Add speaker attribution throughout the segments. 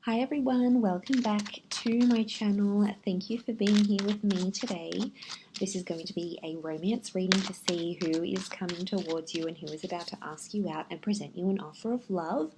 Speaker 1: Hi everyone, welcome back to my channel. Thank you for being here with me today. This is going to be a romance reading to see who is coming towards you and who is about to ask you out and present you an offer of love.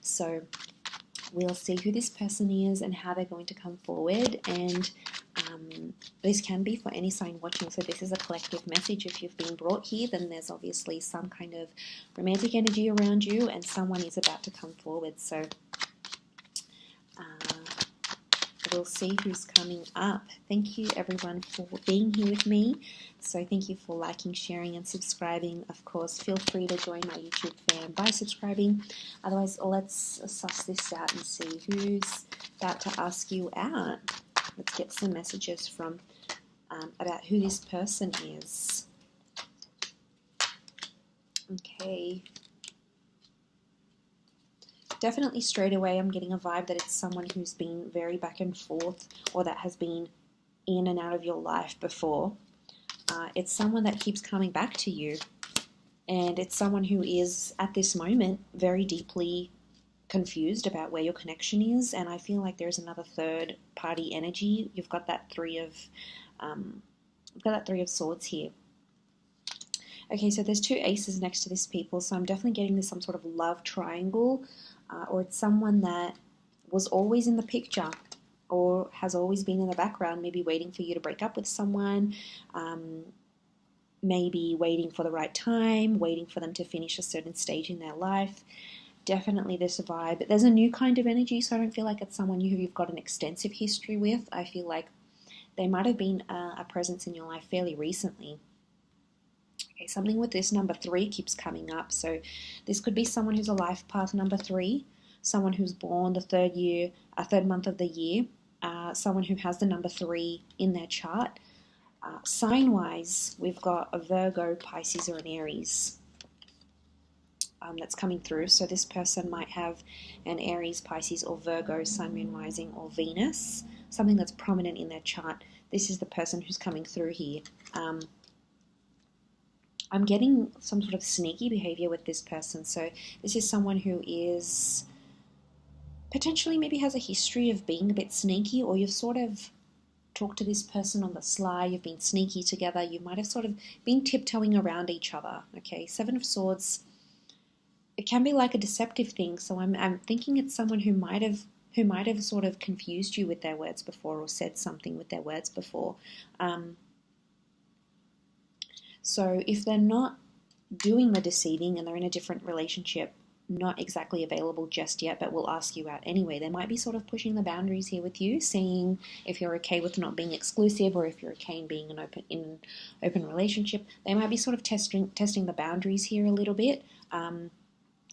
Speaker 1: So we'll see who this person is and how they're going to come forward, and this can be for any sign watching, so this is a collective message. If you've been brought here, then there's obviously some kind of romantic energy around you and someone is about to come forward. So we'll see who's coming up. Thank you everyone for being here with me. So thank you for liking, sharing and subscribing. Of course, feel free to join my YouTube fam by subscribing. Otherwise, let's suss this out and see who's about to ask you out. Let's get some messages from about who this person is. Okay. Definitely straight away I'm getting a vibe that it's someone who's been very back and forth, or that has been in and out of your life before. It's someone that keeps coming back to you, and it's someone who is at this moment very deeply confused about where your connection is, and I feel like there's another third party energy. You've got that three of swords here. Okay, so there's two aces next to this people, so I'm definitely getting this some sort of love triangle, or it's someone that was always in the picture or has always been in the background, maybe waiting for you to break up with someone, maybe waiting for the right time, waiting for them to finish a certain stage in their life. Definitely this vibe. There's a new kind of energy, so I don't feel like it's someone you've got an extensive history with. I feel like they might have been a presence in your life fairly recently. Okay, something with this number 3 keeps coming up. So this could be someone who's a life path number 3, someone who's born the third month of the year, someone who has the number 3 in their chart. Sign-wise, we've got a Virgo, Pisces, or an Aries that's coming through. So this person might have an Aries, Pisces, or Virgo, Sun, Moon, Rising, or Venus, something that's prominent in their chart. This is the person who's coming through here. I'm getting some sort of sneaky behavior with this person. So this is someone who is potentially maybe has a history of being a bit sneaky, or you've sort of talked to this person on the sly, you've been sneaky together, you might have sort of been tiptoeing around each other. Okay, Seven of Swords, it can be like a deceptive thing, so I'm thinking it's someone who might have sort of confused you with their words before, or said something with their words before. So if they're not doing the deceiving and they're in a different relationship, not exactly available just yet, but will ask you out anyway, they might be sort of pushing the boundaries here with you, seeing if you're okay with not being exclusive, or if you're okay in being in an open relationship. They might be sort of testing the boundaries here a little bit.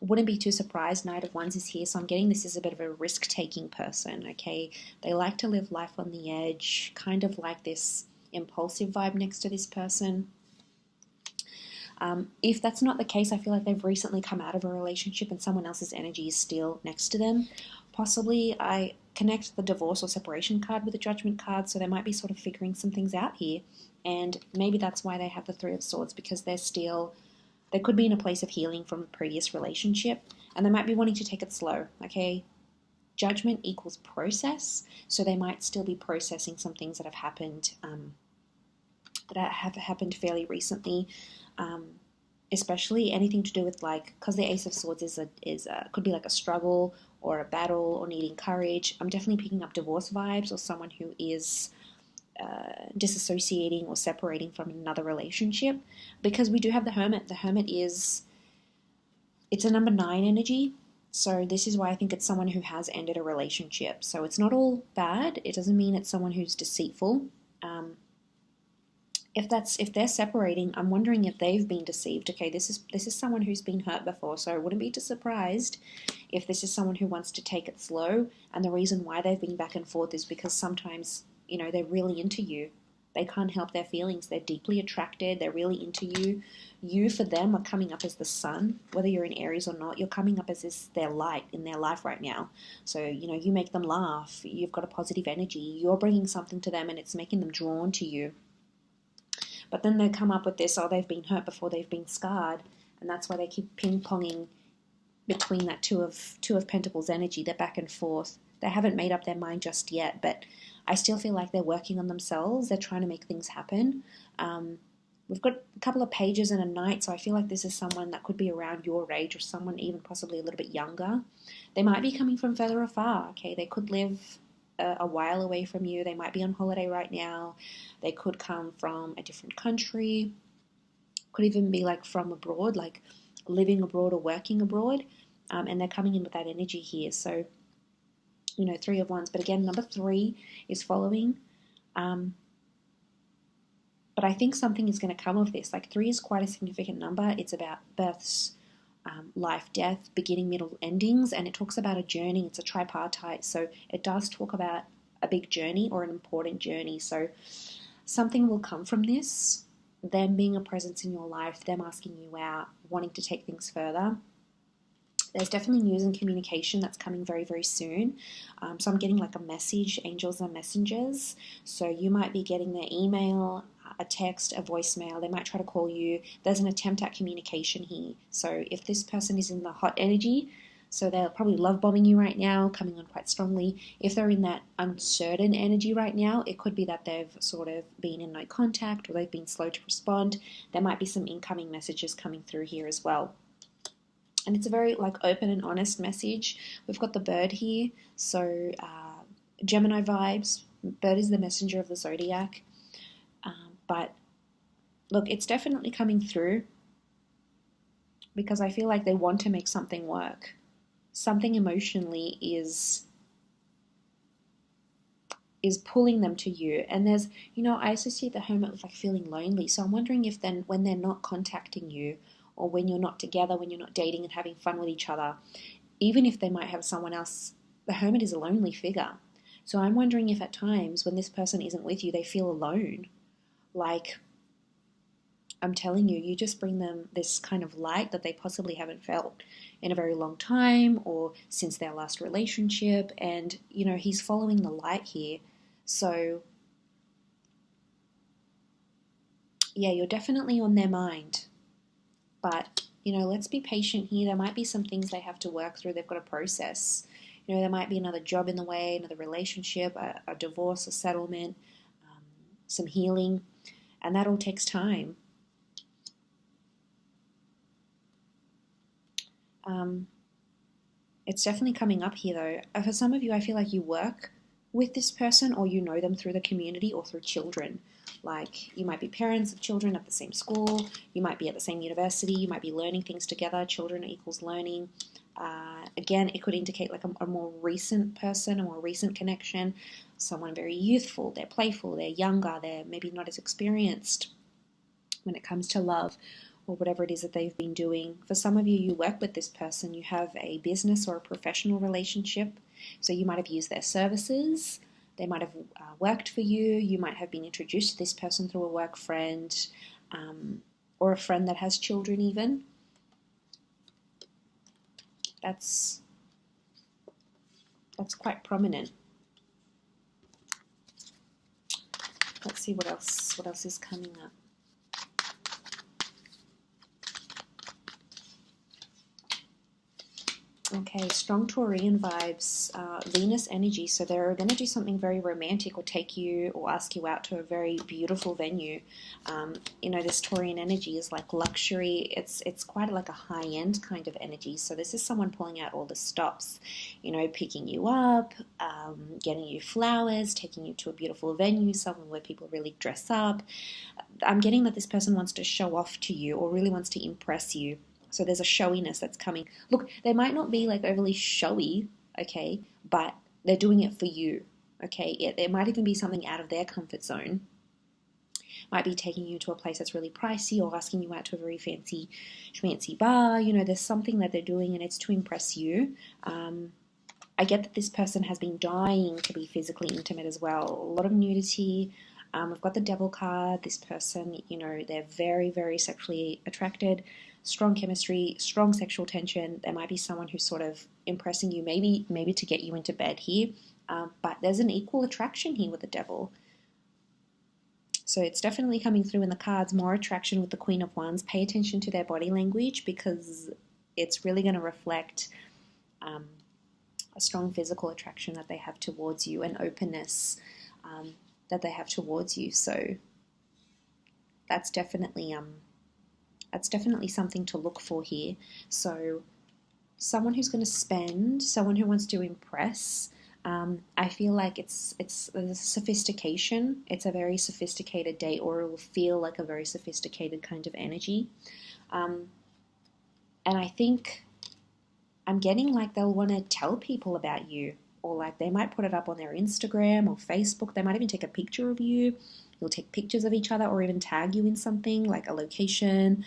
Speaker 1: Wouldn't be too surprised. Knight of Wands is here, so I'm getting this as a bit of a risk-taking person, okay? They like to live life on the edge, kind of like this impulsive vibe next to this person. If that's not the case, I feel like they've recently come out of a relationship and someone else's energy is still next to them. Possibly I connect the divorce or separation card with the Judgment card, so they might be sort of figuring some things out here. And maybe that's why they have the Three of Swords, because they could be in a place of healing from a previous relationship, and they might be wanting to take it slow, okay? Judgment equals process, so they might still be processing some things that have happened fairly recently. Especially anything to do with, like, because the Ace of Swords could be like a struggle or a battle or needing courage. I'm definitely picking up divorce vibes, or someone who is disassociating or separating from another relationship, because we do have the Hermit. The Hermit it's a number 9 energy, so this is why I think it's someone who has ended a relationship. So it's not all bad. It doesn't mean it's someone who's deceitful. If they're separating, I'm wondering if they've been deceived. Okay, this is someone who's been hurt before, so I wouldn't be too surprised if this is someone who wants to take it slow, and the reason why they've been back and forth is because sometimes, they're really into you. They can't help their feelings. They're deeply attracted. They're really into you. You, for them, are coming up as the sun. Whether you're in Aries or not, you're coming up as their light in their life right now. So, you make them laugh. You've got a positive energy. You're bringing something to them, and it's making them drawn to you. But then they come up with this, they've been hurt before, they've been scarred, and that's why they keep ping-ponging between that two of Pentacles energy. They're back and forth. They haven't made up their mind just yet, but I still feel like they're working on themselves. They're trying to make things happen. We've got a couple of pages and a knight, so I feel like this is someone that could be around your age, or someone even possibly a little bit younger. They might be coming from further afar, okay? They could live a while away from you. They might be on holiday right now. They could come from a different country. Could even be like from abroad, like living abroad or working abroad. And they're coming in with that energy here. So, you know, 3 of Wands. But again, number 3 is following. But I think something is going to come of this. Like 3 is quite a significant number. It's about births, life, death, beginning, middle, endings. And it talks about a journey. It's a tripartite. So it does talk about a big journey or an important journey. So something will come from this. Them being a presence in your life, them asking you out, wanting to take things further. There's definitely news and communication that's coming very, very soon. So I'm getting like a message, angels are messengers. So you might be getting their email, a text, a voicemail. They might try to call you. There's an attempt at communication here. So if this person is in the hot energy, so they're probably love bombing you right now, coming on quite strongly. If they're in that uncertain energy right now, it could be that they've sort of been in no contact, or they've been slow to respond. There might be some incoming messages coming through here as well. And it's a very like open and honest message. We've got the bird here, so Gemini vibes. Bird is the messenger of the zodiac. But look, it's definitely coming through, because I feel like they want to make something work. Something emotionally is pulling them to you. And there's, you know, I associate the Hermit with like feeling lonely. So I'm wondering if then when they're not contacting you, or when you're not together, when you're not dating and having fun with each other, even if they might have someone else, the Hermit is a lonely figure. So I'm wondering if at times when this person isn't with you, they feel alone. Like, I'm telling you, you just bring them this kind of light that they possibly haven't felt in a very long time, or since their last relationship. And, you know, he's following the light here. So, yeah, you're definitely on their mind. But, you know, let's be patient here. There might be some things they have to work through. They've got to process. You know, there might be another job in the way, another relationship, a divorce, a settlement, some healing. And that all takes time. It's definitely coming up here, though. For some of you, I feel like you work with this person, or you know them through the community or through children. Like, you might be parents of children at the same school, you might be at the same university, you might be learning things together. Children equals learning. Again, it could indicate like a more recent person, a more recent connection, someone very youthful, they're playful, they're younger, they're maybe not as experienced when it comes to love, or whatever it is that they've been doing. For some of you, you work with this person, you have a business or a professional relationship, so you might have used their services, they might have worked for you, you might have been introduced to this person through a work friend, or a friend that has children even. That's quite prominent. Let's see what else is coming up. Okay, strong Taurian vibes, Venus energy. So they're going to do something very romantic, or take you or ask you out to a very beautiful venue. You know, this Taurian energy is like luxury. It's quite like a high-end kind of energy. So this is someone pulling out all the stops, you know, picking you up, getting you flowers, taking you to a beautiful venue, somewhere where people really dress up. I'm getting that this person wants to show off to you, or really wants to impress you. So there's a showiness that's coming. Look, they might not be like overly showy, okay, but they're doing it for you, okay? It might even be something out of their comfort zone. Might be taking you to a place that's really pricey, or asking you out to a very fancy bar. You know, there's something that they're doing, and it's to impress you. I get that this person has been dying to be physically intimate as well. A lot of nudity. We've got the Devil card. This person, you know, they're very, very sexually attracted. Strong chemistry, strong sexual tension. There might be someone who's sort of impressing you, maybe to get you into bed here. But there's an equal attraction here with the Devil. So it's definitely coming through in the cards. More attraction with the Queen of Wands. Pay attention to their body language, because it's really going to reflect a strong physical attraction that they have towards you, an openness that they have towards you. So that's definitely something to look for here. So someone who's going to spend, someone who wants to impress. I feel like it's a sophistication. It's a very sophisticated date, or it will feel like a very sophisticated kind of energy. And I think I'm getting like they'll want to tell people about you, or like they might put it up on their Instagram or Facebook. They might even take a picture of you. You'll take pictures of each other, or even tag you in something like a location,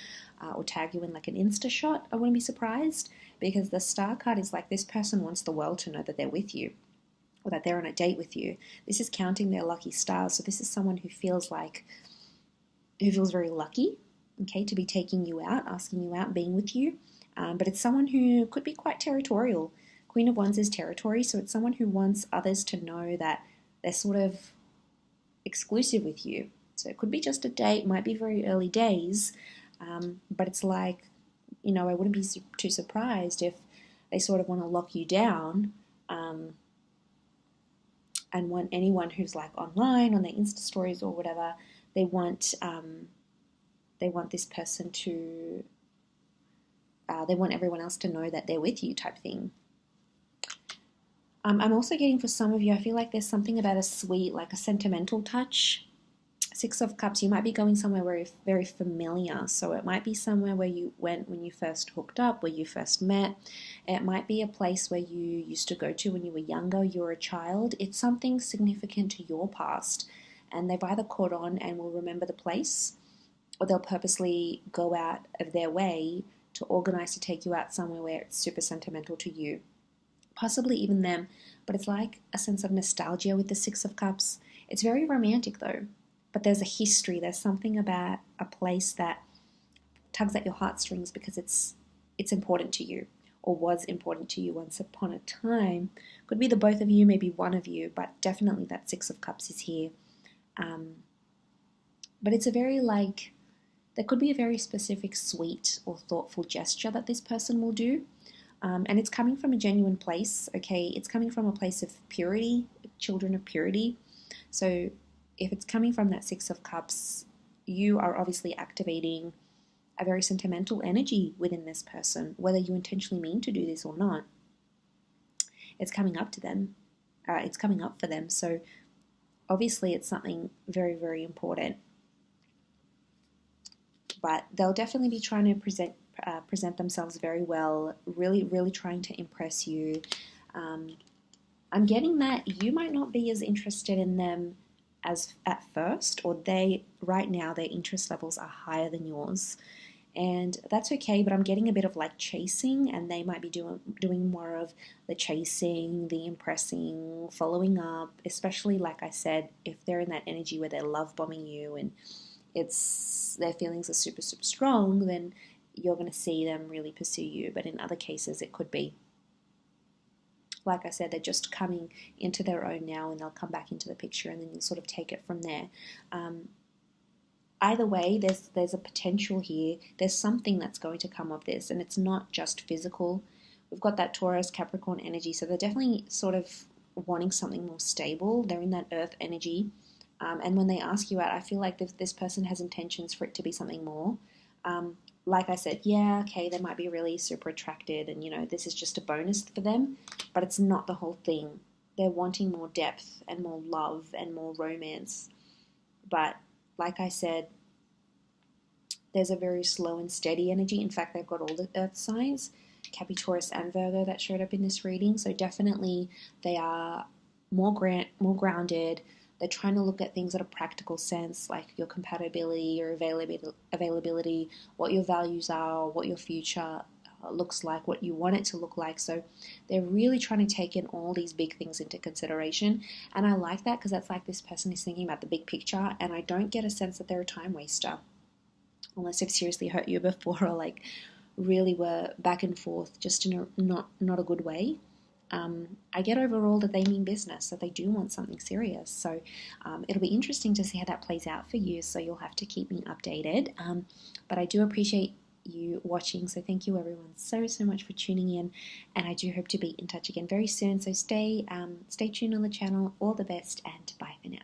Speaker 1: or tag you in like an Insta shot. I wouldn't be surprised, because the star card is like this person wants the world to know that they're with you, or that they're on a date with you. This is counting their lucky stars. So this is someone who feels very lucky, okay, to be taking you out, asking you out, being with you. But it's someone who could be quite territorial. Queen of Wands is territory, so it's someone who wants others to know that they're sort of exclusive with you. So it could be just a date, might be very early days, but it's like, I wouldn't be too surprised if they sort of want to lock you down, and want anyone who's like online on their Insta stories or whatever, they want this person to, they want everyone else to know that they're with you, type thing. I'm also getting, for some of you, I feel like there's something about a sweet, like a sentimental touch. Six of Cups, you might be going somewhere very, very familiar. So it might be somewhere where you went when you first hooked up, where you first met. It might be a place where you used to go to when you were younger, you were a child. It's something significant to your past. And they've either caught on and will remember the place, or they'll purposely go out of their way to organize to take you out somewhere where it's super sentimental to you. Possibly even them, but it's like a sense of nostalgia with the Six of Cups. It's very romantic though, but there's a history. There's something about a place that tugs at your heartstrings because it's important to you, or was important to you once upon a time. Could be the both of you, maybe one of you, but definitely that Six of Cups is here. But it's a very there could be a very specific, sweet or thoughtful gesture that this person will do. And it's coming from a genuine place, okay? It's coming from a place of purity, children of purity. So if it's coming from that Six of Cups, you are obviously activating a very sentimental energy within this person, whether you intentionally mean to do this or not. It's coming up to them. It's coming up for them. So obviously it's something very, very important. But they'll definitely be trying to present themselves very well, really, really trying to impress you. I'm getting that you might not be as interested in them as at first, or right now their interest levels are higher than yours. And that's okay, but I'm getting a bit of like chasing, and they might be doing more of the chasing, the impressing, following up, especially like I said, if they're in that energy where they're love bombing you and their feelings are super, super strong, then you're going to see them really pursue you. But in other cases, it could be, like I said, they're just coming into their own now, and they'll come back into the picture, and then you'll sort of take it from there. Either way, there's a potential here. There's something that's going to come of this, and it's not just physical. We've got that Taurus, Capricorn energy, so they're definitely sort of wanting something more stable. They're in that earth energy. And when they ask you out, I feel like this person has intentions for it to be something more. Like I said, yeah, okay, they might be really super attracted, and this is just a bonus for them, but it's not the whole thing. They're wanting more depth and more love and more romance. But like I said, there's a very slow and steady energy. In fact, they've got all the earth signs, Capi, Taurus, and Virgo, that showed up in this reading. So definitely they are more grounded. They're trying to look at things at a practical sense, like your compatibility, your availability, what your values are, what your future looks like, what you want it to look like. So they're really trying to take in all these big things into consideration. And I like that, because that's like this person is thinking about the big picture, and I don't get a sense that they're a time waster, unless they've seriously hurt you before, or like really were back and forth just in a not a good way. I get overall that they mean business, that they do want something serious. So it'll be interesting to see how that plays out for you. So you'll have to keep me updated. But I do appreciate you watching. So thank you everyone so much for tuning in, and I do hope to be in touch again very soon. So stay tuned on the channel. All the best, and bye for now.